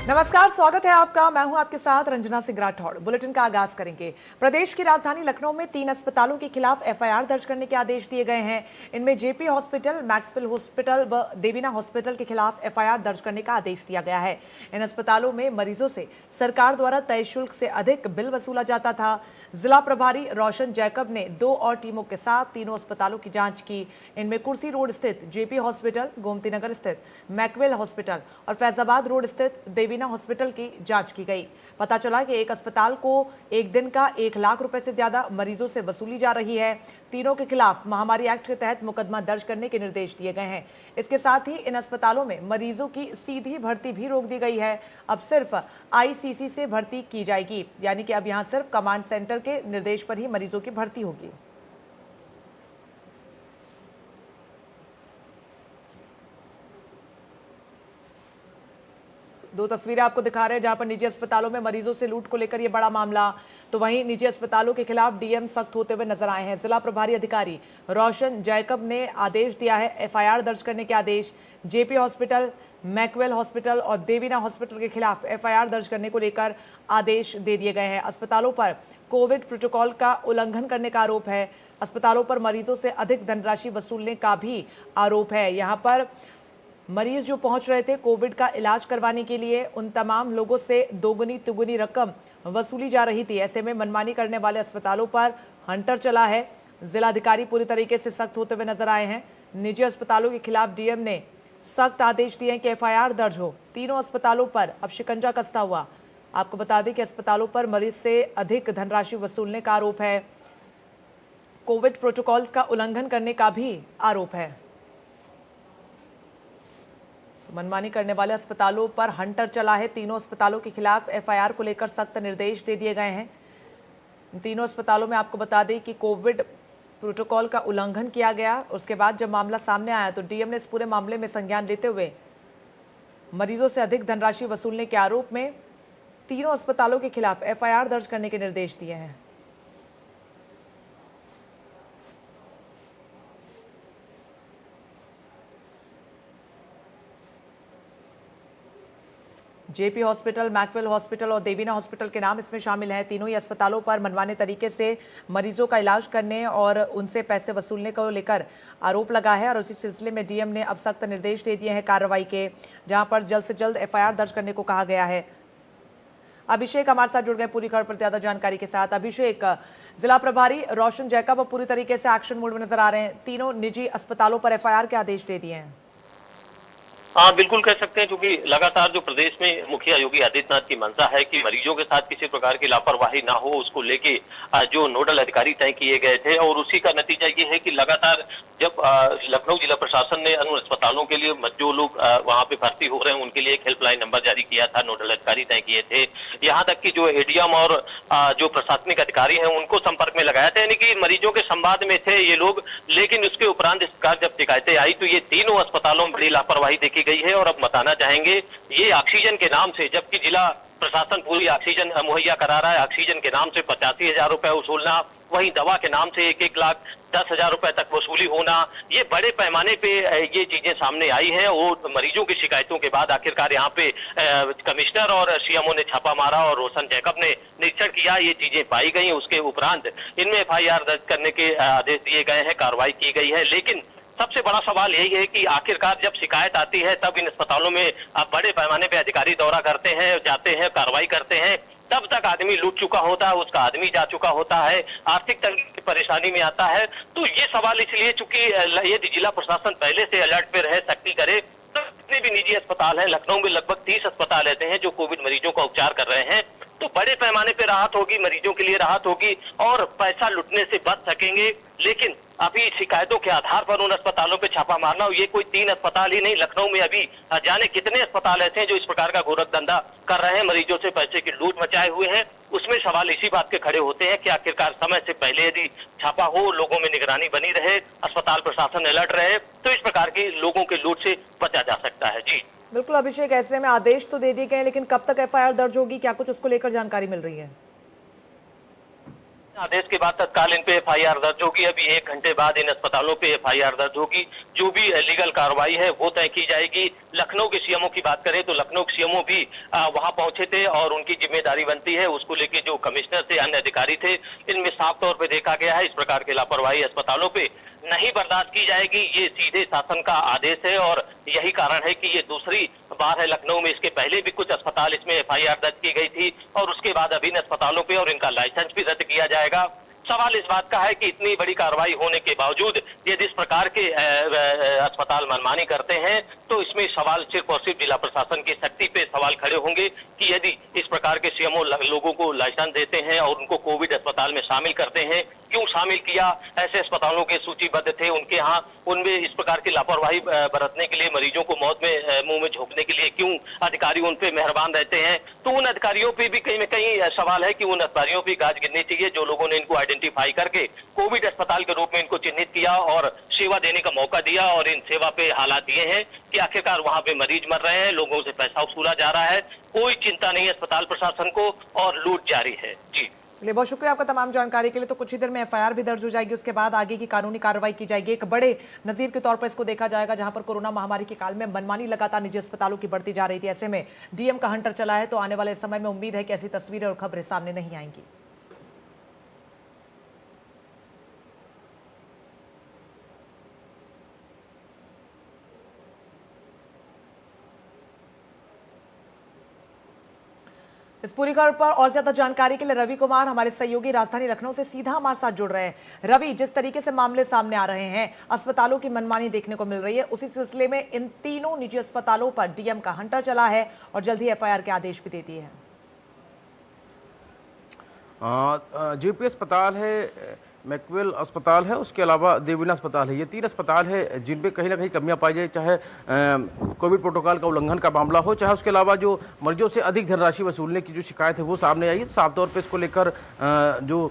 नमस्कार, स्वागत है आपका। मैं हूं आपके साथ रंजना सिंह राठौड़। बुलेटिन का आगाज करेंगे। प्रदेश की राजधानी लखनऊ में 3 अस्पतालों के खिलाफ एफआईआर दर्ज करने के आदेश दिए गए हैं। इनमें जेपी हॉस्पिटल, मैक्सवेल हॉस्पिटल व देवीना हॉस्पिटल के खिलाफ एफआईआर दर्ज करने का आदेश दिया गया है। इन अस्पतालों में मरीजों से सरकार द्वारा तय शुल्क से अधिक बिल वसूला जाता था। जिला प्रभारी रोशन जैकब ने 2 और टीमों के साथ तीनों अस्पतालों की जांच की। इनमें कुर्सी रोड स्थित जेपी हॉस्पिटल, गोमती नगर स्थित मैक्सवेल हॉस्पिटल और फैजाबाद रोड स्थित देवीना हॉस्पिटल की जांच की गई। पता चला कि एक अस्पताल को एक दिन का 1 लाख रुपए से ज्यादा मरीजों से वसूली जा रही है। तीनों के खिलाफ महामारी एक्ट के तहत मुकदमा दर्ज करने के निर्देश दिए गए हैं। इसके साथ ही इन अस्पतालों में मरीजों की सीधी भर्ती भी रोक दी गई है। अब सिर्फ आईसीसी से भर्ती की जाएगी, यानी कि अब यहां सिर्फ कमांड सेंटर के निर्देश पर ही मरीजों की भर्ती होगी। दो तस्वीरें आपको दिखा रहे हैं जहां पर निजी अस्पतालों में मरीजों से लूट को लेकर यह बड़ा मामला, तो वहीं निजी अस्पतालों के खिलाफ डीएम सख्त होते हुए नजर आए हैं। जिला प्रभारी अधिकारी रोशन जैकब ने आदेश दिया है एफआईआर दर्ज करने के आदेश। जेपी हॉस्पिटल, मैक्सवेल हॉस्पिटल और देवीना हॉस्पिटल के खिलाफ एफआईआर दर्ज करने को लेकर आदेश दे दिए गए हैं। अस्पतालों पर कोविड प्रोटोकॉल का उल्लंघन करने का आरोप है। अस्पतालों पर मरीजों से अधिक धनराशि वसूलने का भी आरोप है। यहाँ पर मरीज जो पहुंच रहे थे कोविड का इलाज करवाने के लिए, उन तमाम लोगों से दोगुनी तिगुनी रकम वसूली जा रही थी। ऐसे में मनमानी करने वाले अस्पतालों पर हंटर चला है। जिलाधिकारी पूरी तरीके से सख्त होते हुए नजर आए हैं। निजी अस्पतालों के खिलाफ डीएम ने सख्त आदेश दिए हैं कि एफआईआर दर्ज हो। तीनों अस्पतालों पर अब शिकंजा कसता हुआ। आपको बता दें कि अस्पतालों पर मरीज से अधिक धनराशि वसूलने का आरोप है। कोविड प्रोटोकॉल का उल्लंघन करने का भी आरोप है। तो मनमानी करने वाले अस्पतालों पर हंटर चला है। तीनों अस्पतालों के खिलाफ एफआईआर को लेकर सख्त निर्देश दे दिए गए हैं। तीनों अस्पतालों में आपको बता दें कि कोविड प्रोटोकॉल का उल्लंघन किया गया। उसके बाद जब मामला सामने आया तो डीएम ने इस पूरे मामले में संज्ञान लेते हुए मरीजों से अधिक धनराशि वसूलने के आरोप में तीनों अस्पतालों के खिलाफ एफआईआर दर्ज करने के निर्देश दिए हैं। जेपी हॉस्पिटल, मैक्सवेल हॉस्पिटल और देवीना हॉस्पिटल के नाम इसमें शामिल हैं। तीनों ही अस्पतालों पर मनमाने तरीके से मरीजों का इलाज करने और उनसे पैसे वसूलने को लेकर आरोप लगा है और उसी सिलसिले में डीएम ने अब सख्त निर्देश दे दिए हैं कार्रवाई के, जहां पर जल्द से जल्द एफआईआर दर्ज करने को कहा गया है। अभिषेक हमारे साथ जुड़ गए पूरी खबर पर ज्यादा जानकारी के साथ। अभिषेक, जिला प्रभारी रोशन जैकब पूरी तरीके से एक्शन मोड में नजर आ रहे हैं। तीनों निजी अस्पतालों पर एफआईआर के आदेश दे दिए हैं। हाँ, बिल्कुल कह सकते हैं, क्योंकि लगातार जो प्रदेश में मुखिया योगी आदित्यनाथ की मंशा है कि मरीजों के साथ किसी प्रकार की लापरवाही ना हो, उसको लेके जो नोडल अधिकारी तय किए गए थे और उसी का नतीजा ये है कि लगातार जब लखनऊ जिला प्रशासन ने अन्य अस्पतालों के लिए जो लोग वहां पे भर्ती हो रहे हैं उनके लिए एक हेल्पलाइन नंबर जारी किया था, नोडल अधिकारी तय किए थे। यहाँ तक कि जो एडीएम और जो प्रशासनिक अधिकारी हैं उनको संपर्क में लगाया था, यानी कि मरीजों के संवाद में थे ये लोग। लेकिन उसके उपरांत इस प्रकार जब शिकायतें आई तो ये तीनों अस्पतालों में बड़ी लापरवाही देखी गई है। और अब बताना चाहेंगे ये ऑक्सीजन के नाम से, जबकि जिला प्रशासन पूरी ऑक्सीजन मुहैया करा रहा है, ऑक्सीजन के नाम से 85,000 रुपए वसूलना, वहीं दवा के नाम से 1,10,000 रुपए तक वसूली होना, ये बड़े पैमाने पे ये चीजें सामने आई हैं। और मरीजों की शिकायतों के बाद आखिरकार यहाँ पे कमिश्नर और सीएमओ ने छापा मारा और रोशन जैकब ने निरीक्षण किया, ये चीजें पाई गई। उसके उपरांत इनमें एफआईआर दर्ज करने के आदेश दिए गए हैं, कार्रवाई की गई है। लेकिन सबसे बड़ा सवाल यही है कि आखिरकार जब शिकायत आती है तब इन अस्पतालों में बड़े पैमाने पे अधिकारी दौरा करते हैं, जाते हैं, कार्रवाई करते हैं, तब तक आदमी लूट चुका होता है, उसका आदमी जा चुका होता है, आर्थिक तंगी की परेशानी में आता है। तो ये सवाल इसलिए, चूंकि यदि जिला प्रशासन पहले से अलर्ट पे रहे, सख्ती करे, तो जितने भी निजी अस्पताल हैं, लखनऊ में लगभग 30 अस्पताल ऐसे हैं जो कोविड मरीजों का उपचार कर रहे हैं, तो बड़े पैमाने पे राहत होगी, मरीजों के लिए राहत होगी और पैसा लुटने से बच सकेंगे। लेकिन अभी शिकायतों के आधार पर उन अस्पतालों पे छापा मारना, ये कोई 3 अस्पताल ही नहीं, लखनऊ में अभी जाने कितने अस्पताल ऐसे हैं जो इस प्रकार का गोरख धंधा कर रहे हैं, मरीजों से पैसे की लूट मचाए हुए हैं। उसमें सवाल इसी बात के खड़े होते हैं कि आखिरकार समय से पहले यदि छापा हो, लोगों में निगरानी बनी रहे, अस्पताल प्रशासन अलर्ट रहे, तो इस प्रकार की लोगों के लूट से बचा जा सकता है। जी बिल्कुल अभिषेक, ऐसे में आदेश तो दे दिए गए, लेकिन कब तक एफआईआर दर्ज होगी, क्या कुछ उसको लेकर जानकारी मिल रही है? आदेश के बाद तत्काल इन पे एफआईआर दर्ज होगी। अभी 1 घंटे बाद इन अस्पतालों पे एफआईआर दर्ज होगी। जो भी लीगल कार्रवाई है वो तय की जाएगी। लखनऊ के सीएमओ की बात करें तो लखनऊ के सीएमओ भी वहां पहुंचे थे और उनकी जिम्मेदारी बनती है उसको लेके जो कमिश्नर थे, अन्य अधिकारी थे, इनमें साफ तौर पे देखा गया है इस प्रकार की लापरवाही अस्पतालों पे नहीं बर्दाश्त की जाएगी। ये सीधे शासन का आदेश है और यही कारण है कि ये दूसरी बार है लखनऊ में। इसके पहले भी कुछ अस्पताल इसमें एफआईआर दर्ज की गई थी और उसके बाद अब इन अस्पतालों पे और इनका लाइसेंस भी रद्द किया जाएगा। सवाल इस बात का है कि इतनी बड़ी कार्रवाई होने के बावजूद यदि इस प्रकार के अस्पताल मनमानी करते हैं तो इसमें सवाल सिर्फ और सिर्फ जिला प्रशासन की शक्ति पे सवाल खड़े होंगे कि यदि इस प्रकार के सीएमओ लोगों को लाइसेंस देते हैं और उनको कोविड अस्पताल में शामिल करते हैं, क्यों शामिल किया? ऐसे अस्पतालों के सूचीबद्ध थे उनके यहाँ, उनमें इस प्रकार की लापरवाही बरतने के लिए, मरीजों को मौत में मुंह में झोंकने के लिए क्यों अधिकारी उन पे मेहरबान रहते हैं? तो उन अधिकारियों पे भी कहीं न कहीं सवाल है कि उन अधिकारियों पे गाज गिरनी चाहिए जो लोगों ने इनको आइडेंटिफाई करके कोविड अस्पताल के रूप में इनको चिन्हित किया और सेवा देने का मौका दिया और इन सेवा पे हालात दिए हैं कि आखिरकार वहां पे मरीज मर रहे हैं, लोगों से पैसा वसूला जा रहा है, कोई चिंता नहीं है अस्पताल प्रशासन को और लूट जारी है। जी चलिए, बहुत शुक्रिया आपका तमाम जानकारी के लिए। तो कुछ ही देर में एफआईआर भी दर्ज हो जाएगी, उसके बाद आगे की कानूनी कार्रवाई की जाएगी। एक बड़े नजीर के तौर पर इसको देखा जाएगा जहां पर कोरोना महामारी के काल में मनमानी लगातार निजी अस्पतालों की बढ़ती जा रही थी। ऐसे में डीएम का हंटर चला है तो आने वाले समय में उम्मीद है कि ऐसी तस्वीरें और खबरें सामने नहीं आएंगी। इस पूरी खबर पर और ज्यादा जानकारी के लिए रवि कुमार हमारे सहयोगी राजधानी लखनऊ से सीधा हमारे साथ जुड़ रहे हैं। रवि, जिस तरीके से मामले सामने आ रहे हैं, अस्पतालों की मनमानी देखने को मिल रही है, उसी सिलसिले में इन तीनों निजी अस्पतालों पर डीएम का हंटर चला है और जल्द ही एफआईआर के आदेश भी दे दिए हैं। जेपी अस्पताल है, मैक्सवेल अस्पताल है, उसके अलावा देवीना अस्पताल है। ये 3 अस्पताल है जिन पे कहीं ना कहीं कमियां पाई जाए, चाहे कोविड प्रोटोकॉल का उल्लंघन का मामला हो, चाहे उसके अलावा जो मरीजों से अधिक धनराशि वसूलने की जो शिकायत है वो सामने आई है। साफ तौर पे इसको लेकर जो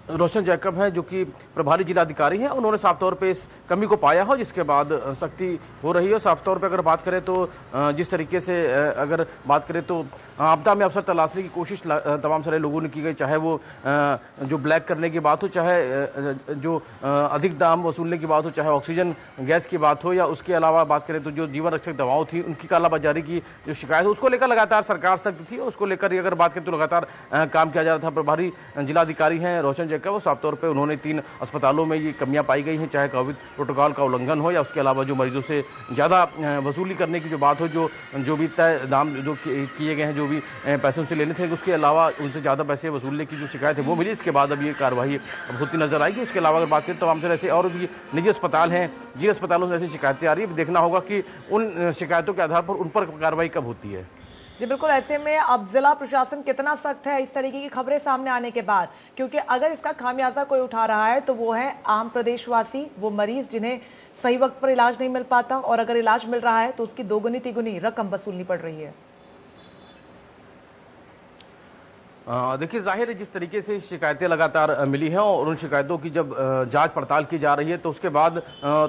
रोशन जैकब हैं जो कि प्रभारी जिलाधिकारी हैं, उन्होंने साफ तौर पे इस कमी को पाया हो, जिसके बाद सख्ती हो रही है। साफ तौर पे अगर बात करें तो जिस तरीके से अगर बात करें तो आपदा में अवसर तलाशने की कोशिश तमाम सारे लोगों ने की गई, चाहे वो जो ब्लैक करने की बात हो, चाहे जो अधिक दाम वसूलने की बात हो, चाहे ऑक्सीजन गैस की बात हो, या उसके अलावा बात करें तो जो जीवन रक्षक दवाओं थी उनकी कालाबाजारी की जो शिकायत है उसको लेकर लगातार सरकार सख्त थी। उसको लेकर अगर बात करें तो लगातार काम किया जा रहा था। प्रभारी जिलाधिकारी हैं रोशन जैकब, वो साफ तौर पर उन्होंने 3 अस्पतालों में ये कमियां पाई गई हैं, चाहे कोविड प्रोटोकॉल का उल्लंघन हो या उसके अलावा जो मरीजों से ज़्यादा वसूली करने की जो बात हो, जो भी तय दाम जो किए गए हैं, जो भी पैसे उनसे लेने थे, उसके अलावा उनसे ज़्यादा पैसे वसूलने की जो शिकायत है वो मिली। इसके बाद अब ये कार्रवाई होती नजर आएगी। उसके अलावा अगर बात करें तो तमाम से ऐसे और भी निजी अस्पताल हैं जिन अस्पतालों से ऐसी शिकायतें आ रही है, देखना होगा कि उन शिकायतों के आधार पर उन पर कार्रवाई कब होती है। जी बिल्कुल, ऐसे में अब जिला प्रशासन कितना सख्त है इस तरीके की खबरें सामने आने के बाद, क्योंकि अगर इसका खामियाजा कोई उठा रहा है तो वो है आम प्रदेशवासी, वो मरीज जिन्हें सही वक्त पर इलाज नहीं मिल पाता, और अगर इलाज मिल रहा है तो उसकी दोगुनी तिगुनी रकम वसूलनी पड़ रही है। देखिए, जाहिर है जिस तरीके से शिकायतें लगातार मिली हैं और उन शिकायतों की जब जांच पड़ताल की जा रही है तो उसके बाद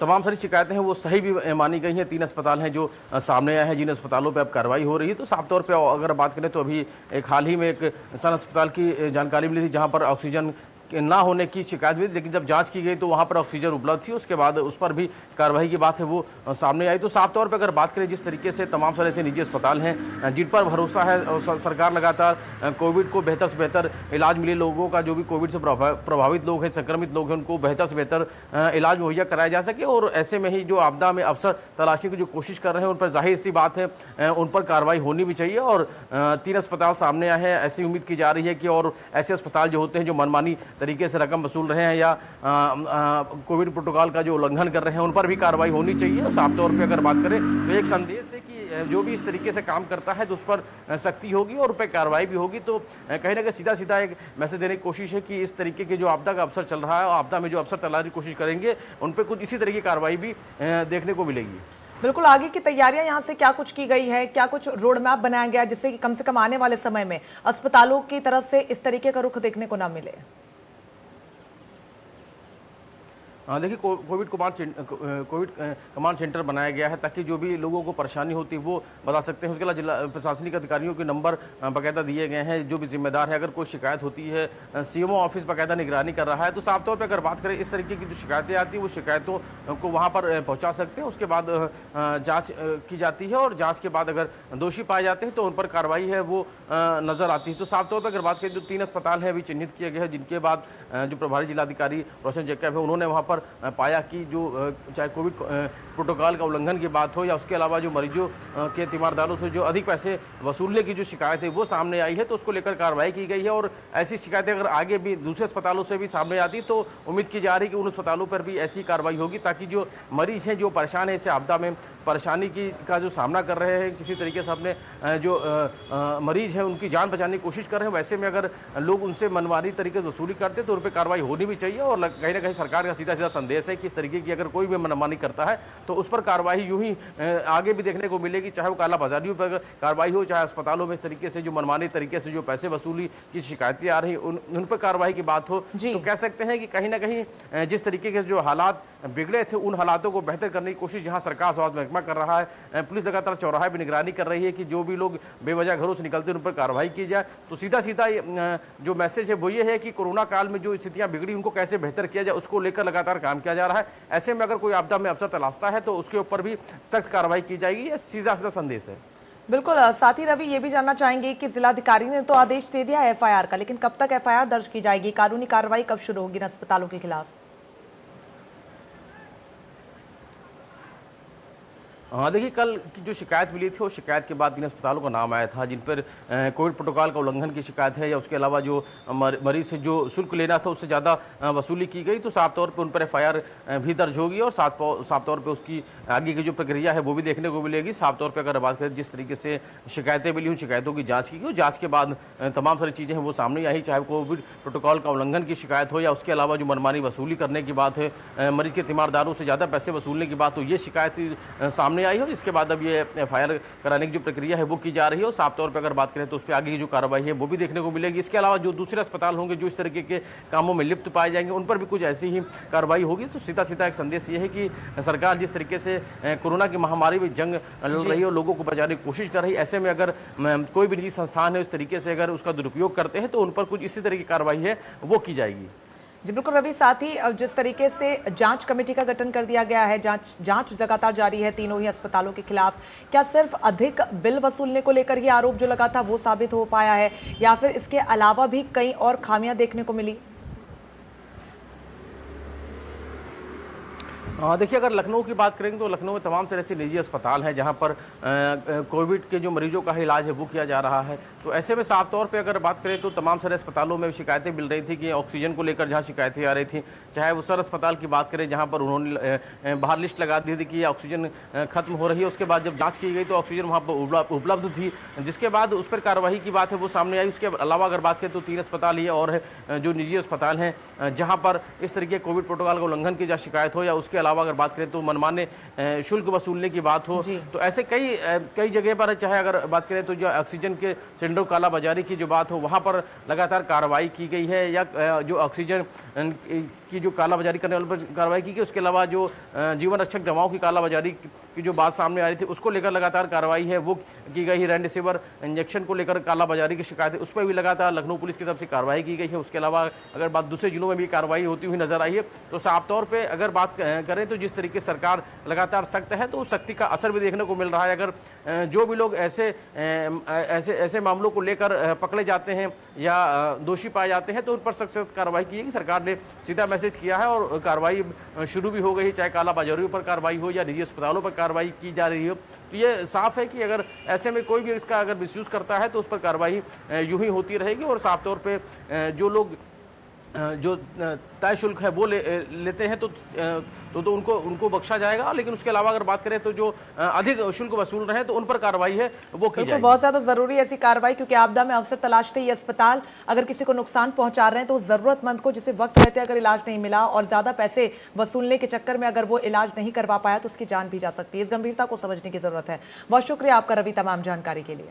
तमाम सारी शिकायतें हैं वो सही भी मानी गई हैं। 3 अस्पताल हैं जो सामने आए हैं, जिन अस्पतालों पे अब कार्रवाई हो रही है। तो साफ तौर पे अगर बात करें तो अभी एक हाल ही में एक सन अस्पताल की जानकारी मिली थी जहां पर ऑक्सीजन ना होने की शिकायत हुई, लेकिन जब जांच की गई तो वहां पर ऑक्सीजन उपलब्ध थी। उसके बाद उस पर भी कार्रवाई की बात है वो सामने आई। तो साफ तौर पर अगर बात करें जिस तरीके से तमाम सारे ऐसे निजी अस्पताल हैं जिन पर भरोसा है और सरकार लगातार कोविड को बेहतर से बेहतर इलाज मिले, लोगों का जो भी कोविड से प्रभावित लोग हैं, संक्रमित लोग हैं, उनको बेहतर से बेहतर इलाज मुहैया कराया जा सके, और ऐसे में ही जो आपदा में अवसर तलाशने की जो कोशिश कर रहे हैं उन पर जाहिर सी बात है उन पर कार्रवाई होनी भी चाहिए। और 3 अस्पताल सामने आए हैं, ऐसी उम्मीद की जा रही है कि और ऐसे अस्पताल जो होते हैं जो मनमानी तरीके से रकम वसूल रहे हैं या कोविड प्रोटोकॉल का जो उल्लंघन कर रहे हैं उन पर भी कार्रवाई होनी चाहिए। और साफ तौर पे अगर बात करें तो एक संदेश है कि जो भी इस तरीके से काम करता है तो उस पर सख्ती होगी और उन पर कार्रवाई भी होगी। तो कहीं ना कहीं सीधा सीधा एक मैसेज देने की कोशिश है कि इस तरीके के जो आपदा का अवसर चल रहा है और आपदा में जो अवसर तलाशने की कोशिश करेंगे उन पर कुछ इसी तरह की कार्रवाई भी देखने को मिलेगी। बिल्कुल, आगे की तैयारियां यहाँ से क्या कुछ की गई है, क्या कुछ रोड मैप बनाया गया जिससे कि कम से कम आने वाले समय में अस्पतालों की तरफ से इस तरीके का रुख देखने को ना मिले? देखिए कोविड कमांड सेंटर बनाया गया है ताकि जो भी लोगों को परेशानी होती है वो बता सकते हैं। उसके अलावा जिला प्रशासनिक अधिकारियों के नंबर बाकायदा दिए गए हैं, जो भी जिम्मेदार है। अगर कोई शिकायत होती है, सीएमओ ऑफिस बाकायदा निगरानी कर रहा है। तो साफ तौर पर अगर बात करें इस तरीके की जो शिकायतें आती हैं वो शिकायतों को वहाँ पर पहुँचा सकते हैं। उसके बाद जाँच की जाती है और जाँच के बाद अगर दोषी पाए जाते हैं तो उन पर कार्रवाई है वो नजर आती है। तो साफ तौर पर अगर बात करें तो 3 अस्पताल हैं अभी चिन्हित किए गए हैं, जिनके बाद जो प्रभारी जिलाधिकारी रोशन जैकब है उन्होंने वहाँ पर पाया कि जो चाहे कोविड प्रोटोकॉल का उल्लंघन की बात हो या उसके अलावा जो मरीजों के तीमारदारों से जो अधिक पैसे वसूलने की जो शिकायत है वो सामने आई है, तो उसको लेकर कार्रवाई की गई है। और ऐसी शिकायतें अगर आगे भी दूसरे अस्पतालों से भी सामने आती तो उम्मीद की जा रही है कि उन अस्पतालों पर भी ऐसी कार्रवाई होगी, ताकि जो मरीज हैं जो परेशान है, इस आपदा में परेशानी का जो सामना कर रहे हैं, किसी तरीके से अपने जो मरीज हैं उनकी जान बचाने की कोशिश कर रहे हैं, वैसे में अगर लोग उनसे मनमानी तरीके से वसूली करते तो उन पर कार्रवाई होनी भी चाहिए। और कहीं ना कहीं सरकार का सीधा सीधा संदेश है कि इस तरीके की अगर कोई भी मनमानी करता है तो उस पर कार्रवाई यूं ही आगे भी देखने को मिलेगी, चाहे वो काला बाजारियों पर कार्रवाई हो, चाहे अस्पतालों में इस तरीके से जो मनमानी तरीके से जो पैसे वसूली की शिकायतें आ रही उन पर कार्रवाई की बात हो। तो कह सकते हैं कि कहीं ना कहीं जिस तरीके के जो हालात बिगड़े थे उन हालातों को बेहतर करने की कोशिश जहां सरकार स्वास्थ्य महकमा कर रहा है, पुलिस लगातार चौराहे पर निगरानी कर रही है कि जो भी लोग बेवजह घरों से निकलते हैं उन पर कार्रवाई की जाए। तो सीधा सीधा जो मैसेज है वो ये है कि कोरोना काल में जो स्थितियां बिगड़ी उनको कैसे बेहतर किया जाए, उसको लेकर लगातार काम किया जा रहा है। ऐसे में अगर कोई आपदा में अफसर तलाशता है तो उसके ऊपर भी सख्त कार्रवाई की जाएगी, ये सीधा सीधा संदेश है। बिल्कुल। साथ ही रवि, ये भी जानना चाहेंगे कि जिलाधिकारी ने तो आदेश दे दिया एफआईआर का, लेकिन कब तक एफआईआर दर्ज की जाएगी, कानूनी कार्रवाई कब शुरू होगी इन अस्पतालों के खिलाफ? हाँ, देखिए कल की जो शिकायत मिली थी उस शिकायत के बाद 3 अस्पतालों का नाम आया था जिन पर कोविड प्रोटोकॉल का उल्लंघन की शिकायत है या उसके अलावा जो मरीज से जो शुल्क लेना था उससे ज़्यादा वसूली की गई। तो साफ तौर पे उन पर एफआईआर भी दर्ज होगी और साफ तौर पे उसकी आगे की जो प्रक्रिया है वो भी देखने को मिलेगी। साफ तौर पर अगर बात करें जिस तरीके से शिकायतें मिली उन शिकायतों की जाँच की गई, जाँच के बाद तमाम सारी चीज़ें हैं वो सामने आई, चाहे कोविड प्रोटोकॉल का उल्लंघन की शिकायत हो या उसके अलावा जो मनमानी वसूली करने की बात है, मरीज के तीमारदारों से ज़्यादा पैसे वसूलने की बात हो, ये शिकायत सामने आई और इसके बाद अब ये एफआईआर कराने की जो प्रक्रिया है वो की जा रही है। और साफ तौर पर अगर बात करें तो उस पर आगे की जो कार्रवाई है वो भी देखने को मिलेगी। इसके अलावा जो दूसरे अस्पताल होंगे जो इस तरीके के कामों में लिप्त पाए जाएंगे उन पर भी कुछ ऐसी ही कार्रवाई होगी। तो सीधा सीधा एक संदेश ये है कि सरकार जिस तरीके से कोरोना की महामारी में जंग लड़ रही है और लोगों को बचाने की कोशिश कर रही है, ऐसे में अगर कोई भी निजी संस्थान है इस तरीके से अगर उसका दुरुपयोग करते हैं तो उन पर कुछ इसी तरह की कार्रवाई है वो की जाएगी। जी बिल्कुल रवि, साथ ही जिस तरीके से जांच कमेटी का गठन कर दिया गया है, जांच लगातार जारी है तीनों ही अस्पतालों के खिलाफ, क्या सिर्फ अधिक बिल वसूलने को लेकर ही आरोप जो लगा था वो साबित हो पाया है या फिर इसके अलावा भी कई और खामियां देखने को मिली? देखिए अगर लखनऊ की बात करेंगे तो लखनऊ में तमाम तरह से निजी अस्पताल हैं जहां पर कोविड के जो मरीजों का इलाज है वो किया जा रहा है। तो ऐसे में साफ तौर पे अगर बात करें तो तमाम सारे अस्पतालों में शिकायतें मिल रही थी कि ऑक्सीजन को लेकर जहां शिकायतें आ रही थी, चाहे वो सर अस्पताल की बात करें जहां पर उन्होंने बाहर लिस्ट लगा दी थी कि ऑक्सीजन खत्म हो रही है, उसके बाद जब जाँच की गई तो ऑक्सीजन वहाँ पर उपलब्ध थी, जिसके बाद उस पर कार्रवाई की बात है वो सामने आई। उसके अलावा अगर बात करें तो 3 अस्पताल ये और है जो निजी अस्पताल हैं जहाँ पर इस तरीके कोविड प्रोटोकॉल का उल्लंघन की जहाँ शिकायत हो या उसके अलावा अगर बात करें तो मनमाने शुल्क वसूलने की बात हो, तो ऐसे कई जगह पर चाहे अगर बात करें तो जो ऑक्सीजन के सिलेंडर कालाबाजारी की जो बात हो वहां पर लगातार कार्रवाई की गई है या जो ऑक्सीजन की जो कालाबाजारी करने वालों पर कार्रवाई की गई। उसके अलावा जो जीवन रक्षक दवाओं की कालाबाजारी की जो बात सामने आ रही थी उसको लेकर लगातार कार्रवाई है वो की गई है। रेमडेसिविर इंजेक्शन को लेकर कालाबाजारी की शिकायत है उस पर भी लगातार लखनऊ पुलिस की तरफ से कार्रवाई की गई है। उसके अलावा अगर बात दूसरे जिलों में भी कार्रवाई होती हुई नजर आई है। तो साफ तौर पर अगर बात करें तो जिस तरीके सरकार लगातार सख्त है तो उस सख्ती का असर भी देखने को मिल रहा है। अगर जो भी लोग ऐसे मामलों को लेकर पकड़े जाते हैं या दोषी पाए जाते हैं तो उन पर सख्त कार्रवाई की जाएगी। सरकार ने सीधा मैसेज किया है और कार्रवाई शुरू भी हो गई, चाहे कालाबाजारियों पर कार्रवाई हो या निजी अस्पतालों पर कार्रवाई की जा रही हो। तो ये साफ है कि अगर ऐसे में कोई भी इसका अगर मिसयूज करता है तो उस पर कार्रवाई यूं ही होती रहेगी। और साफ तौर पे जो लोग जो तय शुल्क है वो लेते हैं तो उनको बख्शा जाएगा, लेकिन उसके अलावा अगर बात करें तो जो अधिक शुल्क वसूल रहे हैं तो उन पर कार्रवाई है वो की जाएगी। बहुत ज्यादा जरूरी है ऐसी कार्रवाई, क्योंकि आपदा में अवसर तलाशते ये अस्पताल अगर किसी को नुकसान पहुंचा रहे हैं तो जरूरतमंद को जिसे वक्त रहते अगर इलाज नहीं मिला और ज्यादा पैसे वसूलने के चक्कर में अगर वो इलाज नहीं करवा पाया तो उसकी जान भी जा सकती है। इस गंभीरता को समझने की जरूरत है। बहुत शुक्रिया आपका रवि तमाम जानकारी के लिए।